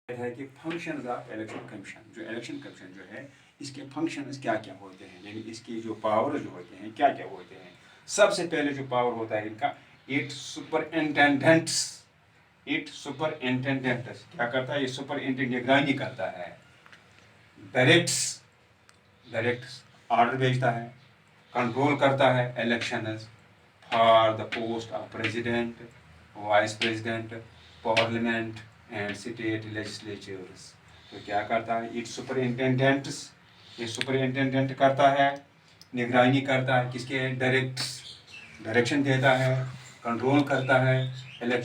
ہے کہ functions of election commission. جو الیکشن کمیشن جو ہے اس کے فنکشنز کیا کیا ہوتے ہیں, یعنی اس کی جو پاور جو ہوتے ہیں کیا کیا ہوتے ہیں. سب سے پہلے جو پاور ہوتا ہے ان کا, اٹ سپرنٹینڈنٹس کیا کرتا ہے, یہ سپرنٹینڈنٹ نگرانی کرتا ہے. ڈائریکٹس آرڈر بھیجتا ہے, کنٹرول کرتا ہے elections for the post of president, vice president, parliament and state legislatures. تو کیا کرتا ہے, اٹ سپرنٹینڈنٹس, یہ سپرنٹینڈنٹ کرتا ہے, نگرانی کرتا ہے کس کے, ڈائریکشن دیتا ہے, کنٹرول کرتا ہے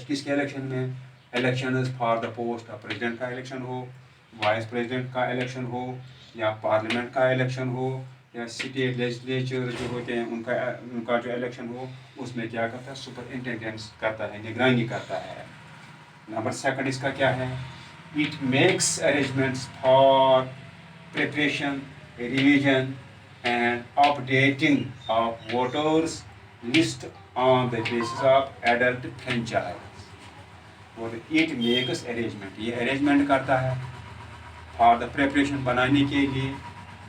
کس کے الیکشن میں, elections for the post of president کا الیکشن ہو, وائس پریزیڈنٹ کا الیکشن ہو, یا پارلیمنٹ کا الیکشن ہو, یا اسٹیٹ لیجسلیچر جو ہوتے ہیں ان کا جو الیکشن ہو, اس میں کیا کرتا ہے, سپرنٹینڈنس کرتا ہے, نگرانی کرتا ہے. نمبر سیکنڈ اس کا کیا ہے, it makes arrangements for preparation, revision and updating of voters list on the basis of adult franchise. اور اٹ میکس ارینجمنٹ, یہ ارینجمنٹ کرتا ہے فار دا پریپریشن, بنانے کے لیے,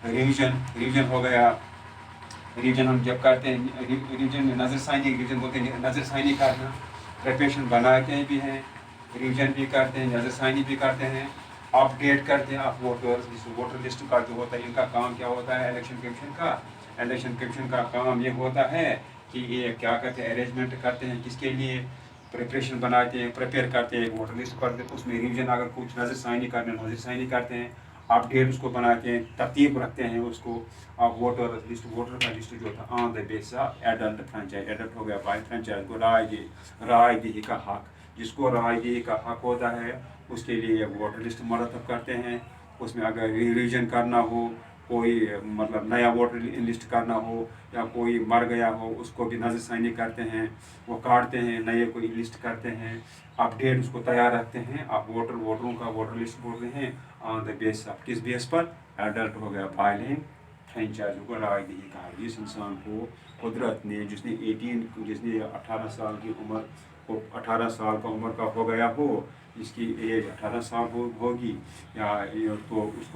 ریویژن ہو گیا, ریویژن ہم جب کرتے ہیں, ریویژن میں نظر ثانی, ریویژن بولتے ہیں نظر ثانی کرنا, پریپریشن بناتے بھی ہیں, ریویژن بھی کرتے ہیں, نظر ثانی بھی کرتے ہیں, اپڈیٹ کرتے ہیں آپ ووٹرز, ووٹر لسٹ کا جو ہوتا ہے ان کا کام کیا ہوتا ہے, الیکشن کمیشن کا کام یہ ہوتا ہے کہ یہ کیا کرتے ہیں, ارینجمنٹ کرتے ہیں کس کے لیے, پریپریشن بناتے ہیں, پریپیئر کرتے ہیں ووٹر لسٹ پر, اس میں ریویژن اگر کچھ نظر ثانی کرتے ہیں, اپڈیٹ اس کو بناتے ہیں, ترتیب رکھتے ہیں اس کو. اب ووٹر کا لسٹ جو تھا آن دا بیس آف ایڈلٹ فرینچائز, ایڈلٹ ہو گیا بائی فرینچائز کو رائے دہی کا حق, جس کو رائے دہی کا حق ہوتا ہے اس کے لیے ووٹر لسٹ مرتب کرتے ہیں. اس میں اگر ریویژن کرنا ہو, کوئی مطلب نیا ووٹر لسٹ کرنا ہو, یا کوئی مر گیا ہو اس کو بھی نظر ثانی کرتے ہیں, وہ کاٹتے ہیں, نئے کوئی لسٹ کرتے ہیں, اپڈیٹ اس کو تیار رکھتے ہیں. اب ووٹروں کا ووٹر لسٹ بولتے ہیں آن دا بیس آف, کس بیس پر, ایڈلٹ ہو گیا فائلنگ فرینچائز کو رائے دہی کہا. جس انسان کو قدرت نے, جس نے 18 سال کی عمر کو, 18 سال کا عمر کا ہو گیا ہو, جس کی ایج 18 سال ہوگی, یا تو اس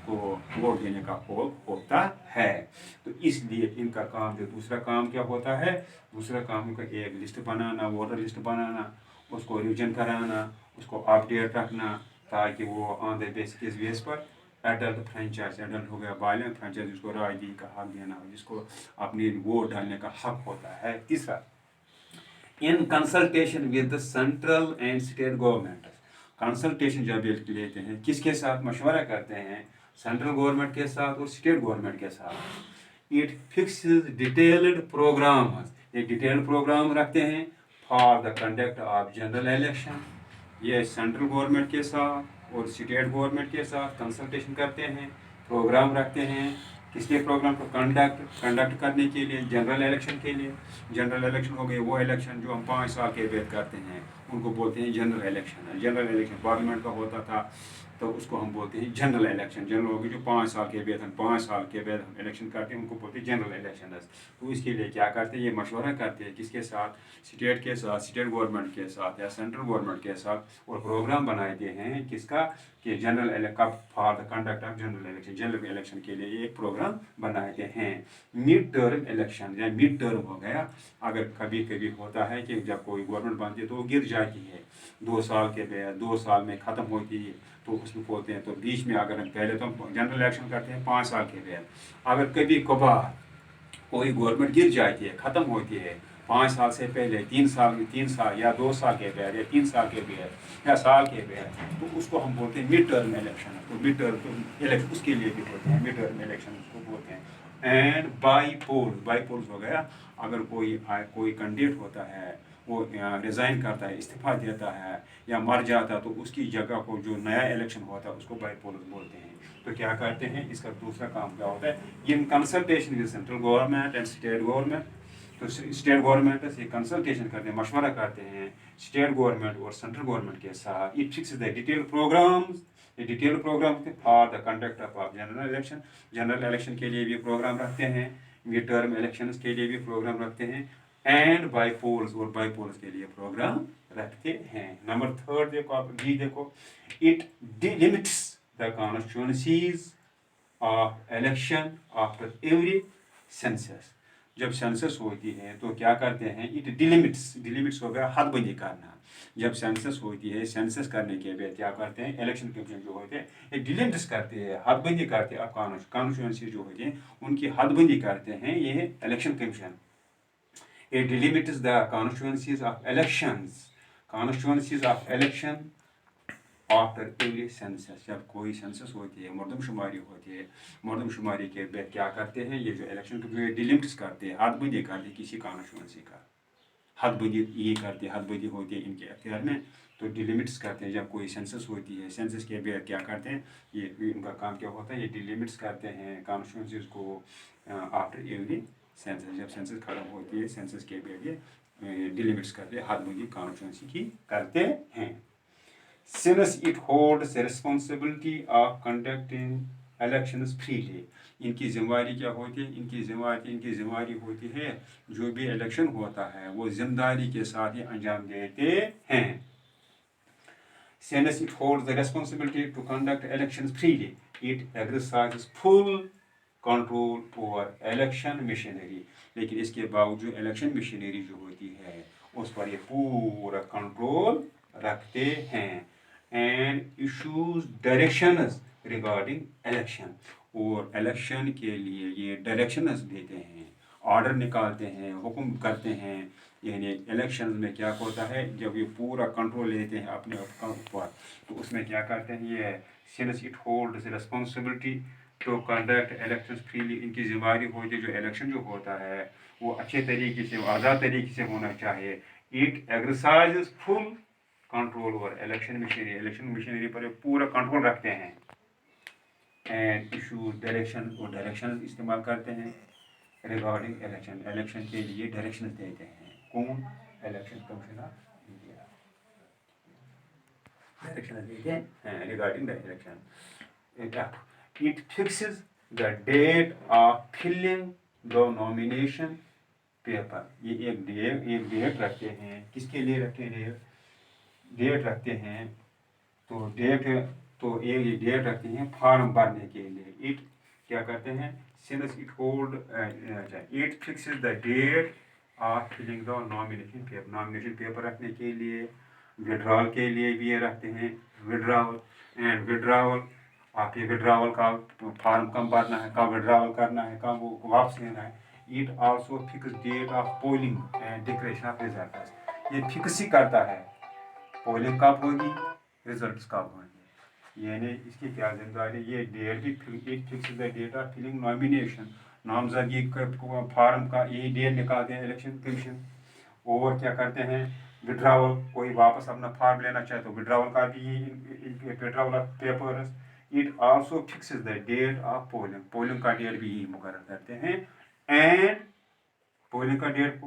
کو ووٹ دینے کا حق ہوتا ہے. تو اس لیے ان کا کام, جو دوسرا کام کیا ہوتا ہے, دوسرا کام کا ایک لسٹ بنانا, ووٹر لسٹ بنانا, اس کو ریویژن کرانا, اس کو اپڈیٹ رکھنا, تاکہ وہ آن دا بیس, کس بیس پر, ایڈلٹ فرینچائز, ایڈلٹ ہو گیا بالغ فرینچائز, جس کو رائے دہی کا حق دینا ہو, جس کو اپنی ووٹ ڈالنے کا حق ہوتا ہے. تیسرا, ان consultation with central and state government, consultation جب لیتے ہیں کس کے ساتھ مشورہ کرتے ہیں, سینٹرل گورنمنٹ کے ساتھ اور اسٹیٹ گورنمنٹ کے ساتھ. اٹ فکسز ڈیٹیلڈ پروگرامز, ایک ڈیٹیلڈ پروگرام رکھتے ہیں for the conduct of general election. یہ سینٹرل گورنمنٹ کے ساتھ اور اسٹیٹ گورنمنٹ کے ساتھ کنسلٹیشن کرتے ہیں, پروگرام رکھتے ہیں, کس کے پروگرام کو, کنڈکٹ کرنے کے لیے, جنرل الیکشن کے لیے. جنرل الیکشن ہو گئے وہ الیکشن جو ہم 5 سال کے بعد کرتے ہیں, ان کو بولتے ہیں general election. General election parliament کا ہوتا تھا تو اس کو ہم بولتے ہیں جنرل الیکشن. جنرل ہو گئے جو 5 سال کے بعد, ہم 5 سال کے بعد ہم الیکشن کرتے ہیں, ان کو بولتے ہیں جنرل الیکشنز. تو اس کے لیے کیا کرتے ہیں, یہ مشورہ کرتے ہیں کس کے ساتھ, اسٹیٹ کے ساتھ, اسٹیٹ گورنمنٹ کے ساتھ یا سینٹرل گورنمنٹ کے ساتھ, اور پروگرام بناتے ہیں کس کا, کہ general for the conduct of general election, general election کے لیے یہ ایک پروگرام بناتے ہیں. مڈ ٹرم الیکشن, یا مڈ ٹرم ہو گیا, اگر کبھی کبھی ہوتا ہے کہ جب کوئی گورنمنٹ بنتی ہے تو وہ گر جاتی ہے 2 سال کے بعد, 2 سال میں ختم ہوتی ہے, تو اس میں بولتے ہیں, تو بیچ میں اگر پہلے تو ہم جنرل الیکشن کرتے ہیں 5 سال کے بعد. اگر کبھی کبھار کوئی گورنمنٹ گر جاتی ہے, ختم ہوتی ہے 5 سال سے پہلے, 3 سال یا 2 سال کے بعد, یا 3 سال کے بعد, یا سال کے بعد, تو اس کو ہم بولتے ہیں مڈ ٹرم الیکشن. تو مڈ ٹرم الیکشن اس کے لیے بھی ہوتے ہیں, مڈ ٹرم الیکشن اس کو بولتے ہیں. اینڈ بائی پولز ہو گیا, اگر کوئی کینڈیڈیٹ ہوتا ہے, وہ ریزائن کرتا ہے, استعفیٰ دیتا ہے, یا مر جاتا ہے, تو اس کی جگہ کو جو نیا الیکشن ہوتا ہے اس کو بائی پولز بولتے ہیں. تو کیا کرتے ہیں, اس کا دوسرا کام کیا ہوتا ہے, in consultation with central government and state government. تو اسٹیٹ گورنمنٹ سے کنسلٹیشن کرتے ہیں, مشورہ کرتے ہیں اسٹیٹ گورنمنٹ اور سینٹرل گورنمنٹ کے ساتھ. It fixes the detail programmes, یہ detail programme for the conduct of general election. General election کے لیے بھی پروگرام رکھتے ہیں, مڈ ٹرم الیکشنز کے لیے بھی پروگرام رکھتے ہیں, اینڈ بائی پولز, اور بائی پولز کے لیے پروگرام रखते हैं। नंबर थर्ड देखो, आप बी देखो, it delimits the constituencies of election after every census. जब सेंसस होती है तो क्या करते हैं, इट डिलिमिट्स, डिलिमिट्स हो गया हदबंदी करना। जब सेंसस होती है, सेंसस करने के बाद क्या करते हैं, इलेक्शन कमीशन जो होते हैं ये डिलिमिट्स करते हैं, हदबंदी करते हैं। अब कॉन्स्टिट्यूंसी जो होती है उनकी हदबंदी करते हैं ये election commission. It delimits the constituencies of election after every census। जब कोई सेंसस होती है, मरदमशुमारी होती है, मरदमशुमारी के बाद क्या करते हैं, ये जो इलेक्शन के डिलिमिट्स करते हैं, हदबंदी करते हैं किसी कॉन्स्टिट्यूंसी का, हदबंदी ये करते हैं, हदबंदी होती है इनके अख्तियार में, तो डिलिमिट्स करते हैं। जब कोई सेंसस होती है, सेंसस के बाद क्या करते हैं, ये इनका काम क्या होता है, ये डिलिमिट्स करते हैं कॉन्स्टिट्यूंसीज को आफ्टर एवरी सेंसस। जब सेंसस खत्म होती है, सेंसस के बाद ये डिलिमिट्स करते हैं, हदबंदी कॉन्स्टिट्यूंसी की करते हैं। Since it holds the responsibility of conducting elections freely, इनकी जिम्मेवारी क्या होती है, इनकी जिम्मेवारी होती है जो भी इलेक्शन होता है वो जिम्मेदारी के साथ ही अंजाम देते हैं। Since it holds the responsibility to conduct elections freely, it exercises full control over election machinery। लेकिन इसके बावजूद इलेक्शन मशीनरी जो होती है उस पर ये पूरा कंट्रोल रखते हैं। And issues directions regarding election, और इलेक्शन के लिए ये डायरेक्शंस देते हैं, ऑर्डर निकालते हैं, हुक्म करते हैं। यानी इलेक्शन में क्या होता है, जब ये पूरा कंट्रोल लेते हैं अपने ऊपर तो उसमें क्या करते हैं ये, since it holds responsibility to conduct election freely, इनकी जिम्मेदारी होती है जो इलेक्शन जो होता है वो अच्छे तरीके से, आज़ाद तरीके से होना चाहिए। It exercise full control over election machinery पर पूरा कंट्रोल रखते हैं। एंड इशू डायरेक्शन, और डायरेक्शन इस्तेमाल करते हैं रिगार्डिंग इलेक्शन, इलेक्शन के लिए डायरेक्शन देते हैं। कौन, election commission of India direction देते हैं regarding the election. It fixes the date of filing the nomination paper. ये एक डेट रखते हैं, किसके लिए रखते हैं, डेट रखते हैं, तो एक डेट रखते हैं फॉर्म भरने के लिए। इट क्या करते हैं, since it hold, it fixes the date of filing the nomination paper, nomination paper रखने के लिए, विड्रॉल के लिए भी ये रखते हैं, विड्रॉवल आप ये विड्रॉवल का फॉर्म कब भरना है, कब विड्रॉवल करना है, कब वो वापस लेना है। It also fix date of polling and declaration of results, ये फिक्स ही करता है पोलिंग कब होगी, रिजल्ट्स कब होंगे। यानी इसकी क्या जिम्मेदारी, ये डेट भी fix the date of filing nomination, नामजदगी फार्म का यही डेट निकालते हैं इलेक्शन कमीशन। और क्या करते हैं, विड्रावल, कोई वापस अपना फॉर्म लेना चाहे तो विड्रावल का भी withdrawal of papers. It also fixes the date of polling, polling का डेट भी यही मुकर्रर करते हैं। एंड पोलिंग का date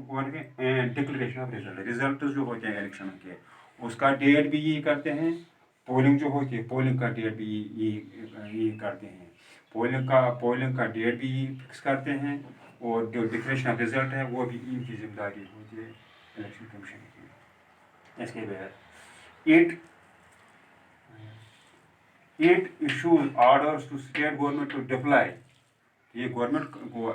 and declaration of result, result जो होते हैं इलेक्शन के उसका डेट भी यही करते हैं। पोलिंग जो होती है पोलिंग का डेट भी यही करते हैं, पोलिंग का डेट भी फिक्स करते हैं, और जो डिक्लेरेशन ऑफ रिजल्ट है वो भी इनकी जिम्मेदारी होती है इलेक्शन कमीशन की। इसके बाद it issues orders to state government to deploy, ये गवर्नमेंट को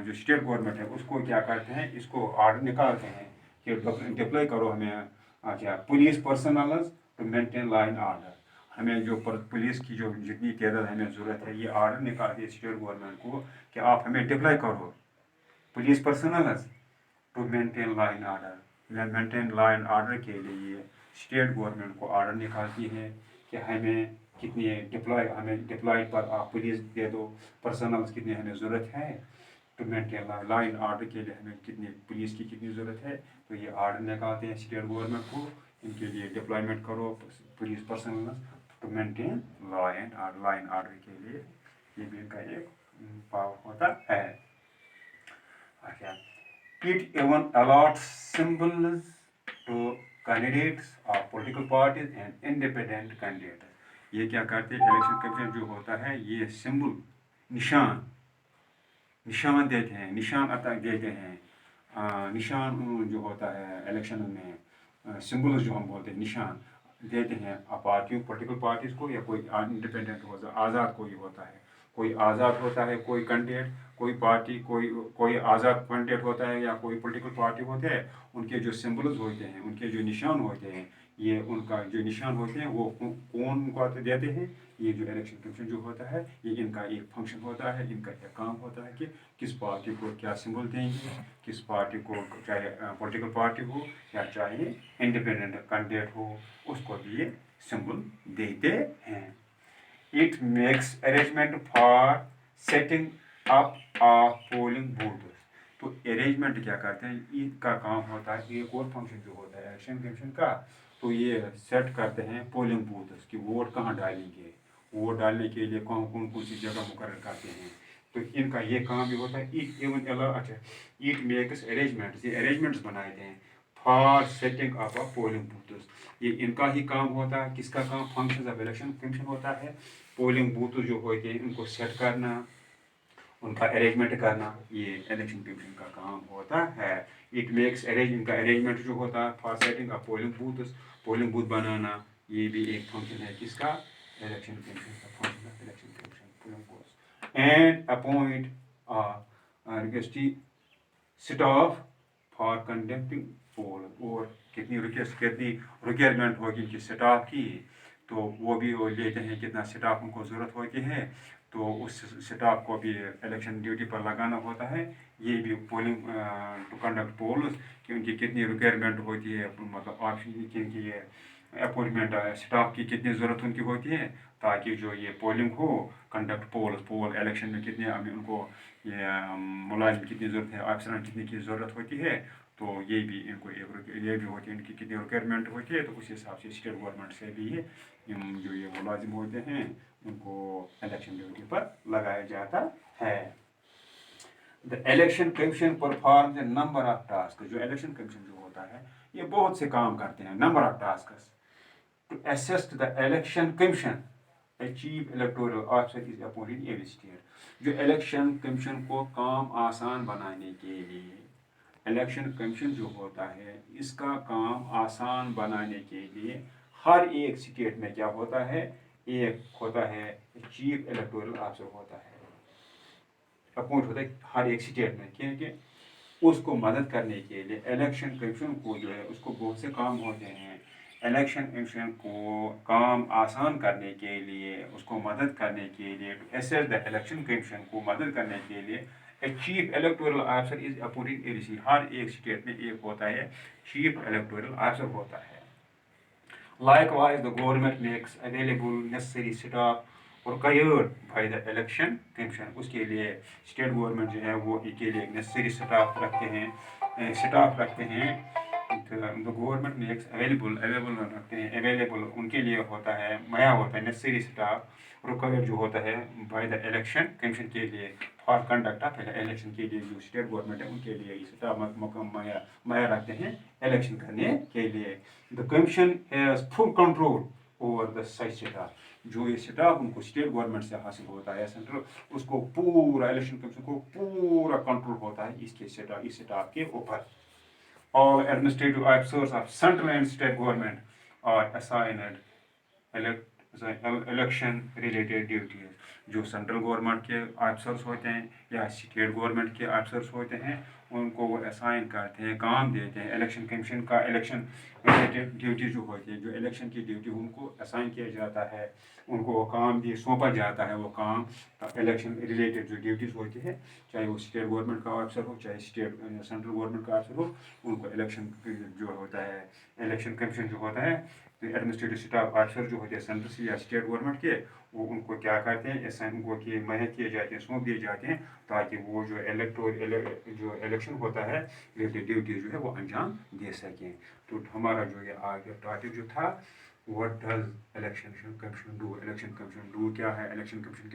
जो स्टेट गवर्नमेंट है उसको क्या करते हैं, इसको ऑर्डर निकालते हैं कि डिप्लाई करो हमें, अच्छा police personnel to maintain law and order, हमें जो पुलिस की जो जितनी तादाद हमें ज़रूरत है ये ऑर्डर निकालती है स्टेट गवर्नमेंट को कि आप हमें डिप्लाई करो police personnel to maintain law and order. Maintain law and order के लिए स्टेट गवर्नमेंट को ऑर्डर निकालती है कि हमें कितनी डिप्लॉय पर आप पुलिस दे दो, पर्सनल कितनी हमें ज़रूरत है, to maintain law and order के लिए हमें कितनी पुलिस की कितनी ज़रूरत है। तो ये ऑर्डर निकालते हैं स्टेट गवर्नमेंट को, इनके लिए डिप्लॉयमेंट करो police personnel to maintain law and order के लिए, ये भी इनका एक पावर होता है। अच्छा, it even allots symbols to candidates of political parties and independent candidate. ये क्या करते हैं, इलेक्शन कमीशन जो होता है ये सिंबल निशान देते हैं, निशान अता देते हैं, निशान जो होता है इलेक्शन में सिंबल्स जो हम बोलते हैं, निशान देते हैं पार्टियों पॉलिटिकल पार्टीज को, या कोई इंडिपेंडेंट होता है, आज़ाद कोई होता है, कोई आज़ाद होता है, कोई कैंडिडेट, कोई पार्टी, कोई आज़ाद कैंडिडेट होता है या कोई पॉलिटिकल पार्टी होते हैं, उनके जो सिंबल्स होते हैं, उनके जो निशान होते हैं, ये उनका जो निशान होते हैं वो कौन उनको देते हैं? ये जो इलेक्शन कमीशन जो होता है, ये इनका एक फंक्शन होता है, इनका एक काम होता है कि किस पार्टी को क्या सिंबल देंगे, किस पार्टी को, चाहे पॉलिटिकल पार्टी हो या चाहे इंडिपेंडेंट कैंडिडेट हो, उसको भी ये सिंबल देते हैं। It makes arrangement for setting up polling booth. तो अरेंजमेंट क्या करते हैं, इसका काम होता है, एक और फंक्शन जो होता है इलेक्शन कमीशन का, तो ये सेट करते हैं पोलिंग बूथ कि वोट कहाँ डालेंगे, वोट डालने के लिए कौन कौन सी जगह मुकर्रर करते हैं, तो इनका ये काम भी होता है। इट इवन अच्छा, इट मेक्स अरेंजमेंट्स, ये अरेंजमेंट्स बनाए हैं for setting up polling booths, ये इनका ही काम होता है। किसका काम? फंक्शन ऑफ इलेक्शन कमीशन होता है। पोलिंग बूथ जो होते हैं उनको सेट करना, उनका अरेंजमेंट करना, ये इलेक्शन कमीशन का काम होता है। इट मेक्स इनका अरेंजमेंट जो होता है for setting up polling booth बनाना, ये भी एक फंक्शन है किसका? इलेक्शन कमीशन का function of election commission, polling booth. And appoint requisite staff for conducting poll, और कितनी रिक्वायरमेंट होगी कि स्टाफ की, तो वो भी वो लेते हैं कितना स्टाफ उनको ज़रूरत होती है, तो उस स्टाफ को भी इलेक्शन ड्यूटी पर लगाना होता है। ये भी पोलिंग टू कंडक्ट पोल्स कि उनकी कितनी रिक्वायरमेंट होती है, मतलब ऑप्शन की अपॉइंटमेंट स्टाफ की कितनी ज़रूरत उनकी होती है, ताकि जो ये पोलिंग हो, कंडक्ट पोल इलेक्शन में कितने उनको ये मुलाजिम कितनी ज़रूरत है, अफसरान कितनी की ज़रूरत होती है, तो ये भी इनको ये भी होती है, इनकी कितनी रिक्वायरमेंट होती है, तो उस हिसाब से स्टेट गवर्नमेंट से भी ये जो ये मुलाजिम होते हैं उनको इलेक्शन ड्यूटी पर लगाया जाता है। The election commission perform the number of task, जो इलेक्शन कमीशन जो होता है ये बहुत से काम करते हैं, number of task to assist the election commission. A chief electoral officer is appointed in every state. जो इलेक्शन कमीशन को काम आसान बनाने के लिए, इलेक्शन कमीशन जो होता है इसका काम आसान बनाने के लिए हर एक स्टेट में क्या होता है, एक होता है चीफ इलेक्टोरल ऑफिसर होता है, अपॉइंट होता है हर एक स्टेट में, क्योंकि उसको मदद करने के लिए इलेक्शन कमीशन को जो है उसको बहुत से काम होते हैं। इलेक्शन कमीशन को काम आसान करने के लिए, उसको मदद करने के लिए, to assist the election commission को मदद करने के लिए a chief electoral officer is appointed in every, हर एक स्टेट में एक होता है चीफ इलेक्टोरल ऑफिसर होता है। Likewise, the government makes available necessary staff required by the election commission. उसके लिए स्टेट गवर्नमेंट जो है वो के लिए नेसेसरी स्टाफ रखते हैं। द गवर्नमेंट मेक्स अवेलेबल रखते हैं, अवेलेबल उनके लिए होता है, मुहैया होता है नेसेसरी स्टाफ रिक्वायर्ड जो होता है बाय द इलेक्शन कमीशन के लिए फॉर कंडक्ट ऑफ इलेक्शन के लिए, जो स्टेट गवर्नमेंट है उनके लिए स्टाफ मुहैया रखते हैं इलेक्शन करने के लिए। The commission has full control over the such staff, जो ये स्टाफ उनको स्टेट गवर्नमेंट से हासिल होता है सेंट्रल, उसको पूरा इलेक्शन कमीशन को पूरा कंट्रोल होता है इस स्टाफ के ऊपर। All administrative officers of central and state government are assigned election related duties, जो सेंट्रल गवर्नमेंट के ऑफिसर्स होते हैं या स्टेट गवर्नमेंट के ऑफिसर्स होते हैं उनको वो असाइन करते हैं, काम देते हैं। इलेक्शन कमीशन का इलेक्शन रिलेटेड ड्यूटी जो होती है, जो इलेक्शन की ड्यूटी उनको असाइन किया जाता है, उनको वो काम भी सौंपा जाता है, वो काम इलेक्शन रिलेटेड जो ड्यूटीज़ होती है, चाहे वो स्टेट गवर्नमेंट का ऑफिसर हो चाहे सेंट्रल गवर्नमेंट का ऑफिसर हो, उनको इलेक्शन जो होता है इलेक्शन कमीशन जो होता है, एडमिनिस्ट्रेटिव स्टाफ ऑफिसर जो होते हैं सेंट्रल से या स्टेट गवर्नमेंट के, वो उनको क्या करते हैं, उनको मुहैया किए जाते हैं, सौंप दिए जाते हैं, ताकि वो जो जो इलेक्शन होता है रिलेटेड ड्यूटीज जो है वो अंजाम दे सकें। तो हमारा जो ये आगे टॉपिक जो था, what does election commission do, election commission do क्या है, इलेक्शन कमीशन क्या